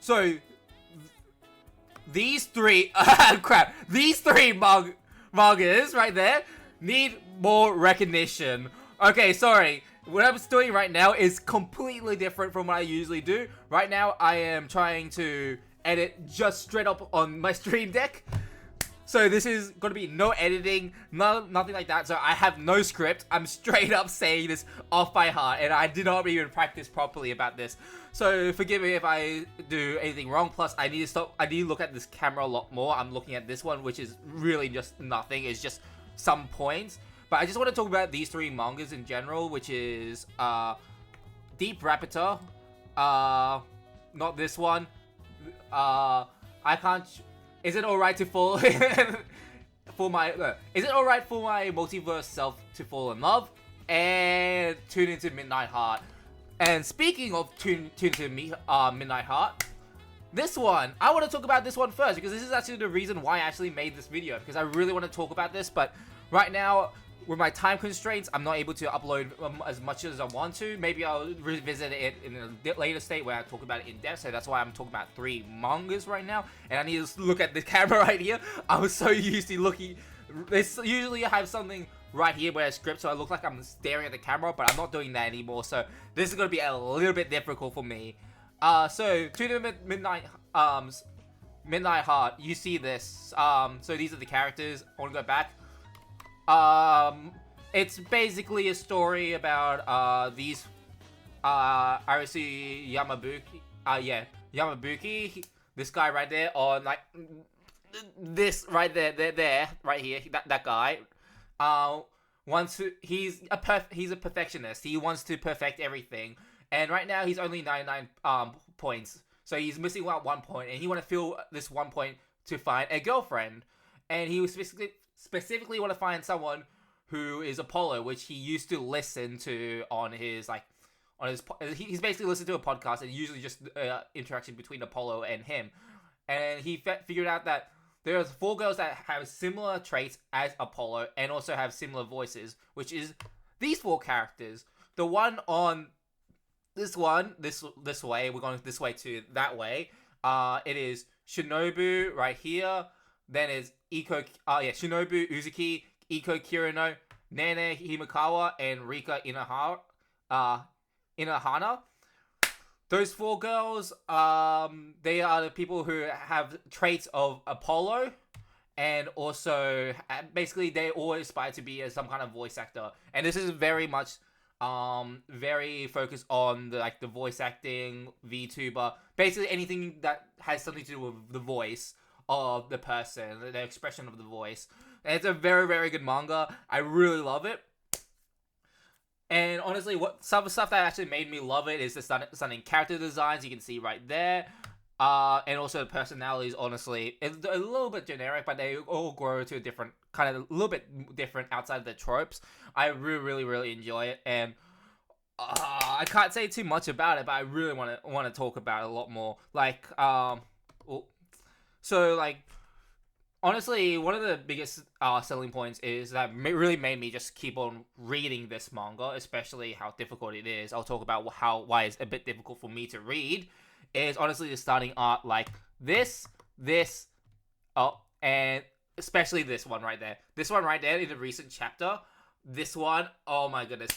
So these three these three mangas right there need more recognition. Okay, sorry. What I'm doing right now is completely different from what I usually do. Right now, I am trying to edit just straight up on my stream deck. So this is going to be no editing, nothing like that. So I have no script. I'm straight up saying this off by heart, and I did not even practice properly about this. So forgive me if I do anything wrong. Plus, I need to stop. I need to look at this camera a lot more. I'm looking at this one, which is really just nothing. It's just some points. But I just want to talk about these three mangas in general, which is Deep Raputa, not this one. I can't. Is it alright to fall for my? Is it alright for my multiverse self to fall in love and tune into Midnight Heart? And speaking of tune into Midnight Heart, this one I want to talk about this one first because this is actually the reason why I actually made this video because I really want to talk about this, but right now, with my time constraints, I'm not able to upload as much as I want to. Maybe I'll revisit it in a later state where I talk about it in depth. So that's why I'm talking about 3 mangas right now. And I need to look at the camera right here. I was so used to looking. Usually I have something right here where I script, so I look like I'm staring at the camera. But I'm not doing that anymore. So this is going to be a little bit difficult for me. So to the Midnight Heart, you see this. So these are the characters. I want to go back. It's basically a story about, these, Arisu Yamabuki, Yamabuki, this guy right there, on, like, this right there, right here, that guy, wants to, he's a perfectionist, he wants to perfect everything, and right now he's only 99, points, so he's missing out 1 point, and he want to fill this 1 point to find a girlfriend, and he was specifically want to find someone who is Apollo, which he used to listen to on his, like, he's basically listened to a podcast, and usually just interaction between Apollo and him, and he figured out that there's 4 girls that have similar traits as Apollo and also have similar voices, which is these 4 characters. The one on this way, we're going this way to that way. It is Shinobu right here. Then is Shinobu Uzuki, Iko Kirino, Nene Himikawa, and Rika Inahana. Those 4 girls, they are the people who have traits of Apollo, and also basically they all aspire to be some kind of voice actor. And this is very much very focused on the voice acting, VTuber, basically anything that has something to do with the voice of the person, the expression of the voice. And it's a very, very good manga. I really love it. And honestly, some stuff that actually made me love it is the stunning character designs you can see right there. And also the personalities, honestly. It's a little bit generic, but they all grow to a different, kind of a little bit different outside of the tropes. I really, really, really enjoy it. And I can't say too much about it, but I really want to talk about it a lot more. So, honestly, one of the biggest selling points is that really made me just keep on reading this manga, especially how difficult it is. I'll talk about why it's a bit difficult for me to read. Is honestly the starting art like this, and especially this one right there. This one right there in the recent chapter. This one, oh my goodness.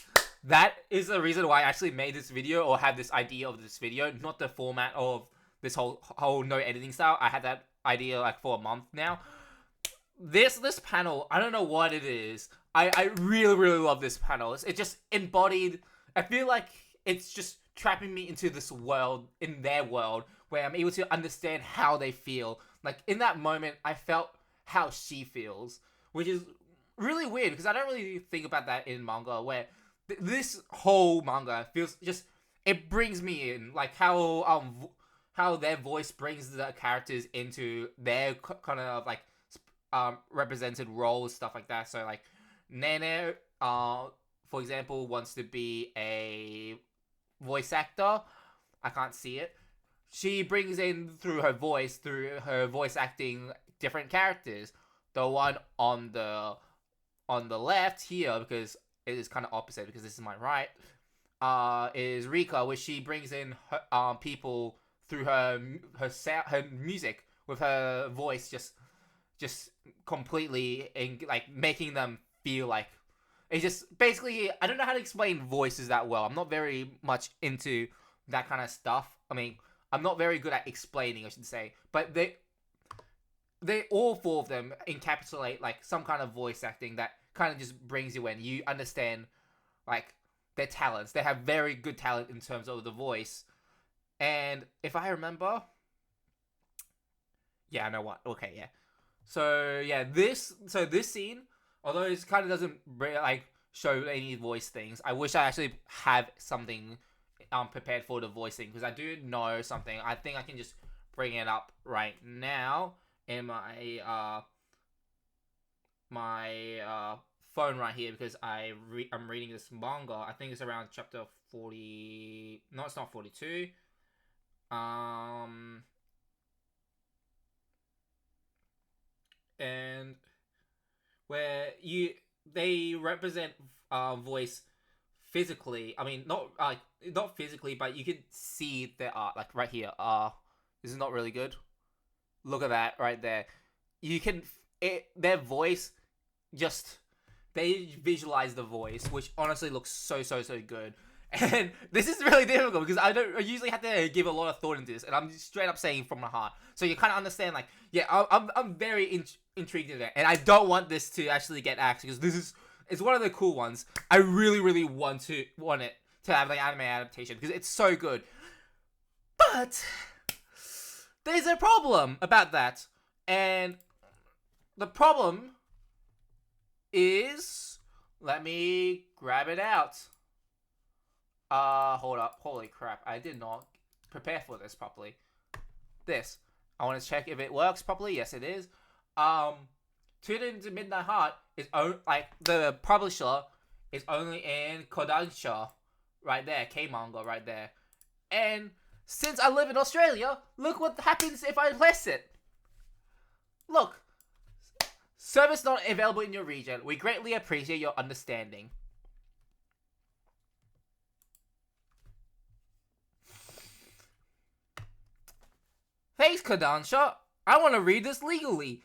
That is the reason why I actually made this video or had this idea of this video, not the format of this whole no editing style. I had that idea for a month now. This panel, I don't know what it is. I really, really love this panel. It just embodied, I feel like it's just trapping me into this world, in their world, where I'm able to understand how they feel. In that moment, I felt how she feels, which is really weird, because I don't really think about that in manga, where this whole manga feels just, it brings me in, how their voice brings the characters into their kind of, represented roles, stuff like that. So, Nene, for example, wants to be a voice actor. I can't see it. She brings in through her voice acting, different characters. The one on the left here, because it is kind of opposite, because this is my right, is Rika, which she brings in her, people through her sound, her music, with her voice, just completely like making them feel like it's just basically. I don't know how to explain voices that well. I'm not very much into that kind of stuff. I mean, I'm not very good at explaining, I should say. But they all four of them encapsulate like some kind of voice acting that kind of just brings you in. You understand like their talents. They have very good talent in terms of the voice. And if I remember, yeah, I know what. Okay, yeah. So yeah, this scene, although it kind of doesn't like show any voice things, I wish I actually have something prepared for the voice thing, because I do know something. I think I can just bring it up right now in my phone right here, because I'm reading this manga. I think it's around chapter 40. No, it's not 42. And where they represent voice physically. I mean, not physically, but you can see their art, like right here. This is not really good. Look at that right there. You can their voice, just they visualize the voice, which honestly looks so good. And this is really difficult because I usually have to give a lot of thought into this, and I'm just straight up saying from the heart. So you kind of understand, like, yeah, I'm very intrigued in that, and I don't want this to actually get axed, because it's one of the cool ones. I really want it to have like anime adaptation because it's so good. But there's a problem about that, and the problem is, let me grab it out. Hold up. Holy crap. I did not prepare for this properly. This. I want to check if it works properly. Yes, it is. Tune Into Midnight Heart is like the publisher is only in Kodansha right there, K-manga right there. And since I live in Australia, look what happens if I press it. Look. Service not available in your region. We greatly appreciate your understanding. Thanks, Kodansha. I want to read this legally.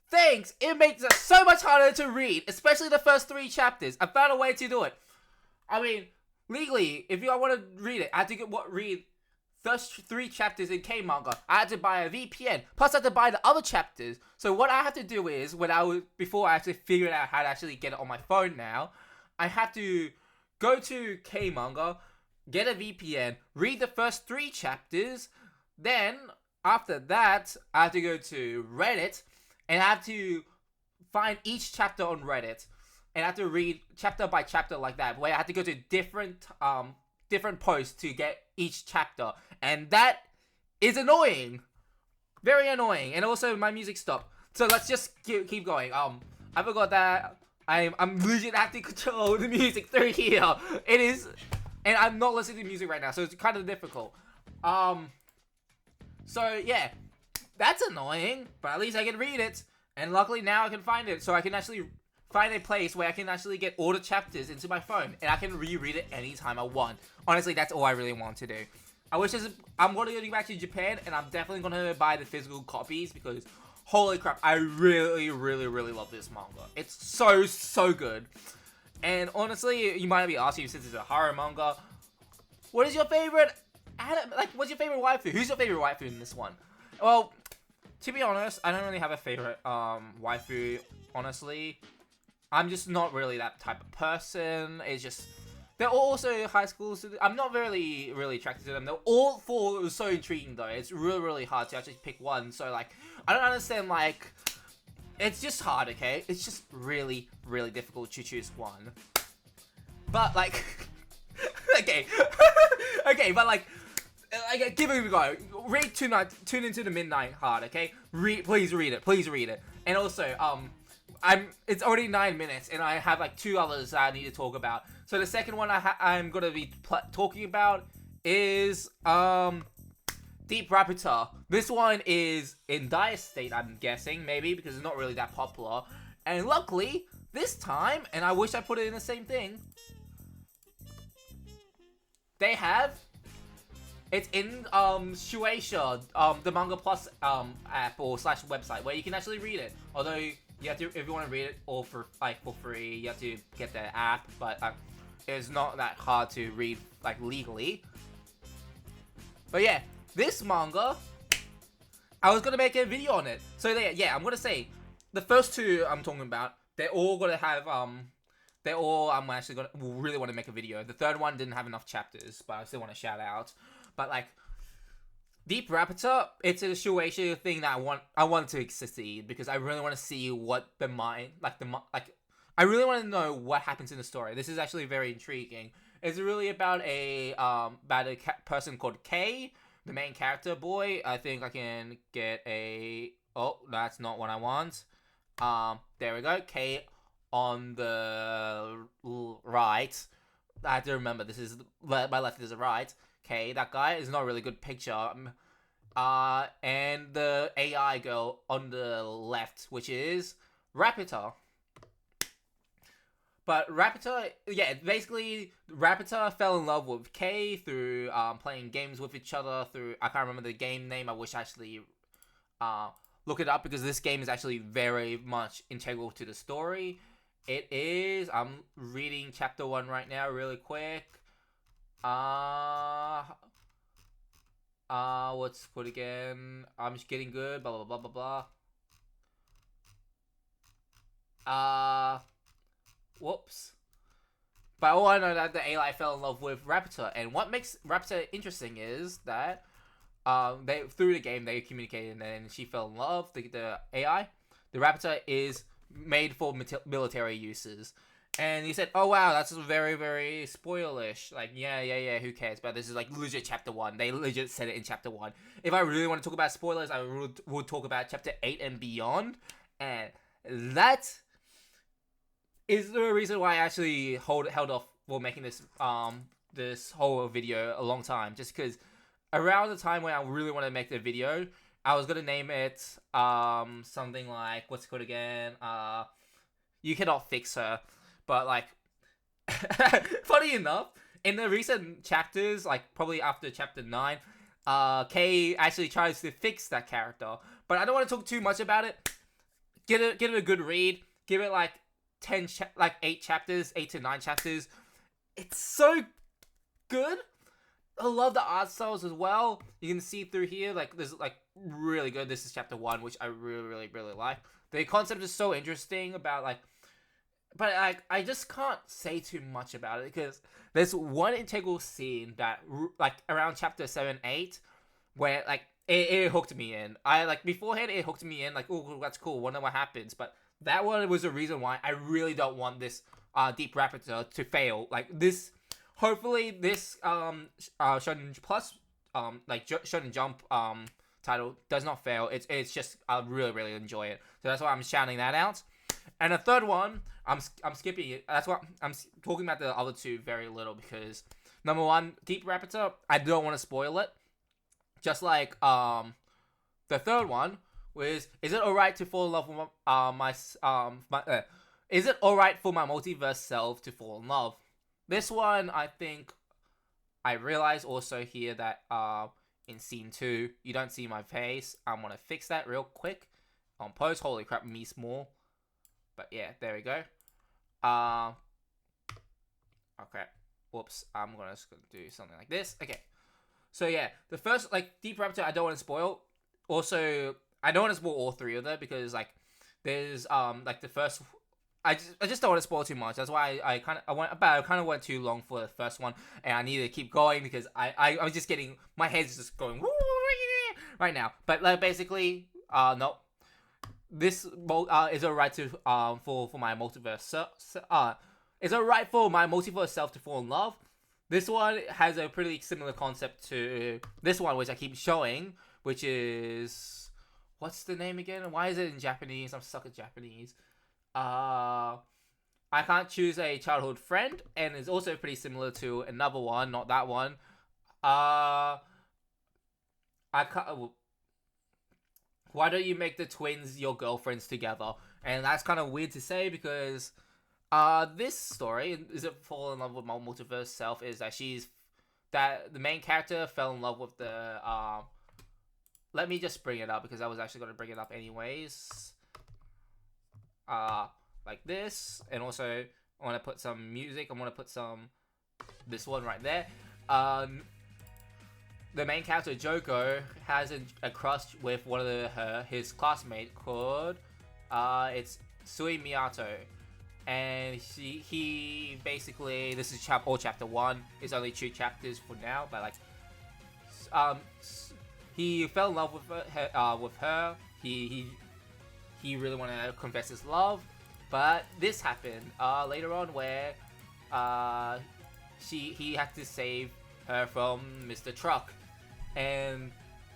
Thanks. It makes it so much harder to read, especially the first 3 chapters. I found a way to do it. I mean, legally, if I want to read it, I have to read first 3 chapters in K-manga. I had to buy a VPN. Plus, I had to buy the other chapters. So what I have to do is, before I actually figured out how to actually get it on my phone now, I have to go to K-manga, get a VPN, read the first 3 chapters, then after that, I have to go to Reddit, and I have to find each chapter on Reddit, and I have to read chapter by chapter like that, where I have to go to different posts to get each chapter, and that is annoying. Very annoying, and also my music stopped. So let's just keep going. I forgot that I'm legit having to control the music through here. It is, and I'm not listening to music right now, so it's kind of difficult. So, yeah, that's annoying, but at least I can read it, and luckily now I can find it, so I can actually find a place where I can actually get all the chapters into my phone, and I can reread it anytime I want. Honestly, that's all I really want to do. I'm going to go back to Japan, and I'm definitely going to buy the physical copies, because, holy crap, I really love this manga. It's so good. And honestly, you might be asking, since it's a horror manga, what is your favorite what's your favorite waifu? Who's your favorite waifu in this one? Well, to be honest, I don't really have a favorite waifu, honestly. I'm just not really that type of person. It's just, they're all also high school students. I'm not really attracted to them. They're all 4 so intriguing though. It's really hard to actually pick one. So like, I don't understand, like, it's just hard, okay? It's just really difficult to choose one. But like, okay. Okay, but like, give it a go. Read Tune Into the Midnight Heart, okay? Please read it. And also, it's already 9 minutes, and I have like 2 others that I need to talk about. So the second one I'm gonna be talking about is Deep Raputa. This one is in dire state, I'm guessing, maybe, because it's not really that popular. And luckily, this time, and I wish I put it in the same thing, they have It's in Shueisha, the Manga Plus app or slash website where you can actually read it. Although you have to, if you want to read it all for free, you have to get the app. But it's not that hard to read like legally. But yeah, this manga, I was gonna make a video on it. So yeah, I'm gonna say the first two I'm talking about, they're all gonna have they're all I'm actually gonna really want to make a video. The third one didn't have enough chapters, but I still want to shout out. But like Deep Raputa, it's a Shueisha thing that I want to succeed because I really want to see what the mind I really want to know what happens in the story. This is actually very intriguing. It's really about a person called K, the main character boy. I think I can get a... Oh, that's not what I want. There we go. K on the right. I have to remember, this is... My left is the right. K, that guy is not a really good picture. And the AI girl on the left, which is Raputa. But Raputa, yeah, basically, Raputa fell in love with Kei through playing games with each other through... I can't remember the game name. I wish I actually look it up because this game is actually very much integral to the story. It is... I'm reading chapter 1 right now really quick. What's good again? I'm just getting good, blah, blah, blah, blah, blah. Whoops. But all I know that the AI fell in love with Raputa, and what makes Raputa interesting is that they through the game they communicated, and she fell in love. The AI, the Raputa is made for military uses, and he said, "Oh wow, that's very very spoilish." Like yeah, who cares? But this is like legit chapter 1. They legit said it in chapter 1. If I really want to talk about spoilers, I would talk about chapter 8 and beyond, and that is the reason why I actually held off for making this this whole video a long time. Just because around the time when I really want to make the video, I was gonna name it something like, what's it called again? You Cannot Fix Her. But like, funny enough, in the recent chapters, like probably after chapter 9, Kay actually tries to fix that character. But I don't want to talk too much about it. Give it a good read. Give it like 8 chapters, 8 to 9 chapters. It's so good. I love the art styles as well. You can see through here, like, this is like really good. This is chapter 1, which I really like. The concept is so interesting about like, but I just can't say too much about it because there's one integral scene that like around chapter 7, 8, where like it hooked me in. I like beforehand it hooked me in, like, oh, that's cool, wonder what happens, but that one was the reason why I really don't want this Deep Raputa to fail. Like this, hopefully this Shonen Plus Shonen Jump title does not fail. It's just I really enjoy it. So that's why I'm shouting that out. And the third one, I'm skipping it. That's why I'm talking about the other two very little because number 1, Deep Raputa, I don't want to spoil it. Just like the third one was, is it alright to fall in love with is it alright for my multiverse self to fall in love? This one, I think I realized also here that in scene 2, you don't see my face. I'm gonna fix that real quick on post. Holy crap, me small. But yeah, there we go. Okay. Whoops. I'm just gonna do something like this. Okay. So yeah, the first like Deep Raputa, I don't want to spoil. Also, I don't want to spoil all 3 of them because like there's like the first. I just don't want to spoil too much. That's why I kind of went too long for the first one, and I need to keep going because I was just getting my head's just going right now. But like basically, no. This is a right to for my multiverse. It's a right for my multiverse self to fall in love. This one has a pretty similar concept to this one, which I keep showing, which is, what's the name again? Why is it in Japanese? I'm stuck at Japanese. I Can't Choose a Childhood Friend, and it's also pretty similar to another one, not that one. I can't. Why don't you make the twins your girlfriends together? And that's kind of weird to say because this story, is it fall in love with my multiverse self, is that that the main character fell in love with the let me just bring it up because I was actually going to bring it up anyways. Like this, and also I want to put some music. I want to put this one right there. The main character Joko has a crush with one of his classmates called it's Sui Miyato, and he basically, this is all chapter 1. It's only 2 chapters for now, but like he fell in love with her. He really wanted to confess his love, but this happened later on where he had to save her from Mr. Truck, and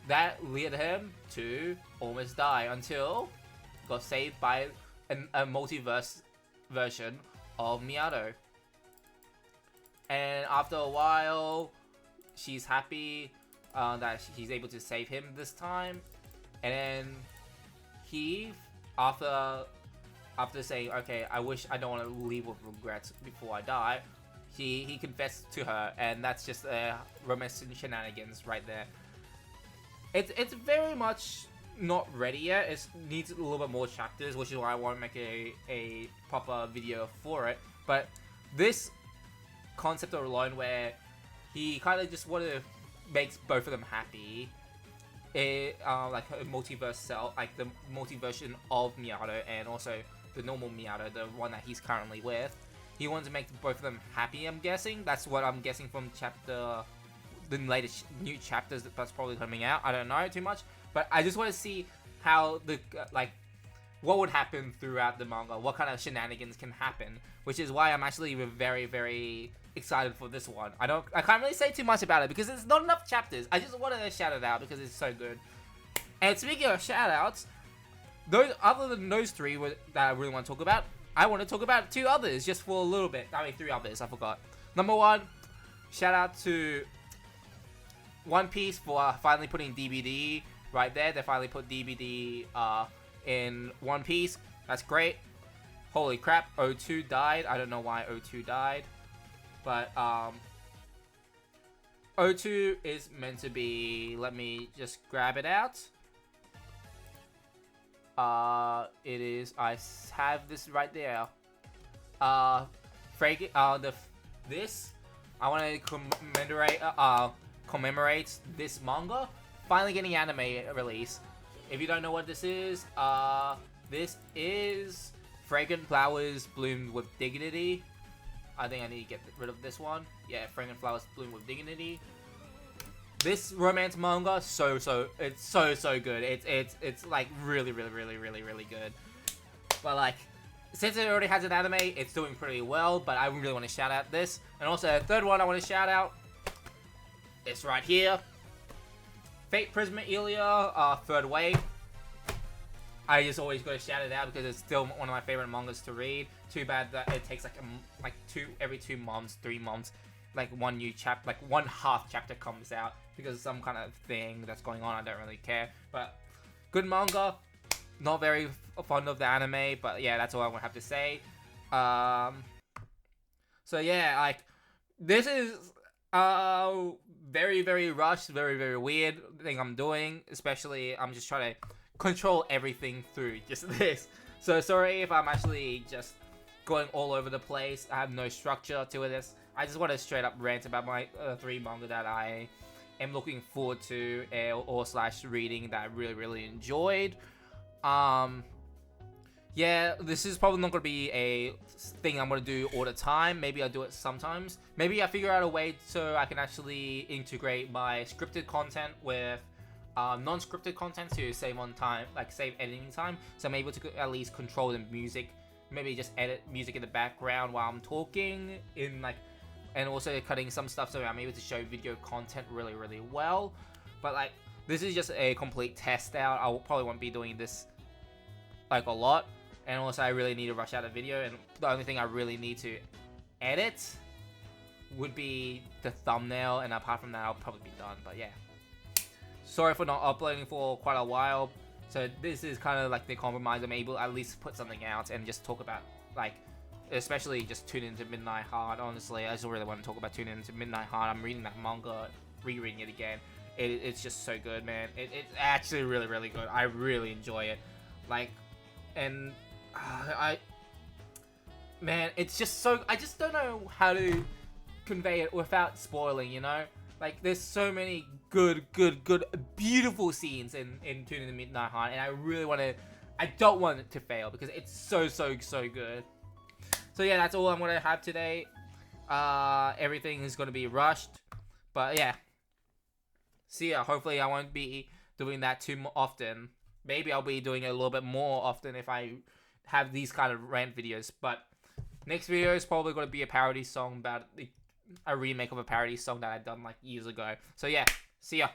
that led him to almost die until got saved by a multiverse version of Miyato. And after a while, she's happy that he's able to save him this time, and then he, after saying, okay, I wish I don't want to leave with regrets before I die, he confessed to her, and that's just romance and shenanigans right there. It's very much not ready yet. It needs a little bit more chapters, which is why I want to make a proper video for it. But this concept alone, where he kind of just wanted to make both of them happy, like a multiverse cell, like the multiversion of Miyato and also the normal Miyato, the one that he's currently with. He wanted to make both of them happy, I'm guessing. That's what I'm guessing from the latest new chapters that's probably coming out. I don't know too much, but I just want to see how what would happen throughout the manga, what kind of shenanigans can happen, which is why I'm actually very, very excited for this one. I can't really say too much about it because there's not enough chapters. I just wanted to shout it out because it's so good. And speaking of shout outs, other than those 3 that I really want to talk about, I want to talk about 2 others just for a little bit. I mean 3 others, I forgot. Number 1, shout out to One Piece for finally putting DVD right there. They finally put DVD in One Piece. That's great. Holy crap, O2 died. I don't know why O2 died, but O2 is meant to be, let me just grab it out. It is, I have this right there. I want to commemorate this manga finally getting anime release. If you don't know what this is Fragrant Flowers Bloom with Dignity. I think I need to get rid of this one. Yeah, Fragrant Flowers Bloom with Dignity. This romance manga, it's so good. It's like really good. But like, since it already has an anime, it's doing pretty well. But I really want to shout out this, and also the third one I want to shout out. It's right here. Fate Prisma Ilia, third wave. I just always got to shout it out because it's still one of my favorite mangas to read. Too bad that it takes every 2 months, 3 months, like one new chapter, like one half chapter comes out because of some kind of thing that's going on. I don't really care, but good manga. Not very fond of the anime, but yeah, that's all I would have to say. So yeah, like, this is very rushed, very weird thing I'm doing. Especially, I'm just trying to control everything through just this. So sorry if I'm actually just going all over the place. I have no structure to this. I just want to straight up rant about my 3 manga that I am looking forward to or / reading that I really enjoyed. Yeah, this is probably not going to be a thing I'm going to do all the time. Maybe I'll do it sometimes. Maybe I figure out a way so I can actually integrate my scripted content with non-scripted content to save on time, like save editing time. So I'm able to at least control the music. Maybe just edit music in the background while I'm talking and also cutting some stuff so I'm able to show video content really well. But like, this is just a complete test out. I probably won't be doing this like a lot. And also I really need to rush out a video, and the only thing I really need to edit would be the thumbnail, and apart from that I'll probably be done. But yeah, sorry for not uploading for quite a while. So this is kind of like the compromise. I'm able to at least put something out and just talk about like especially just Tune Into Midnight Heart. Honestly, I just really want to talk about Tune Into Midnight Heart. I'm reading that manga, rereading it again. It's just so good, man. It's actually really, really good. I really enjoy it. Like, and man, it's just so, I just don't know how to convey it without spoiling, you know? Like, there's so many good, beautiful scenes in Tune Into Midnight Heart, and I really want to, I don't want it to fail because it's so good. So yeah, that's all I'm going to have today. Everything is going to be rushed, but yeah. See ya. Hopefully I won't be doing that too often. Maybe I'll be doing it a little bit more often if I have these kind of rant videos. But next video is probably going to be a parody song about a remake of a parody song that I've done like years ago. So yeah, see ya.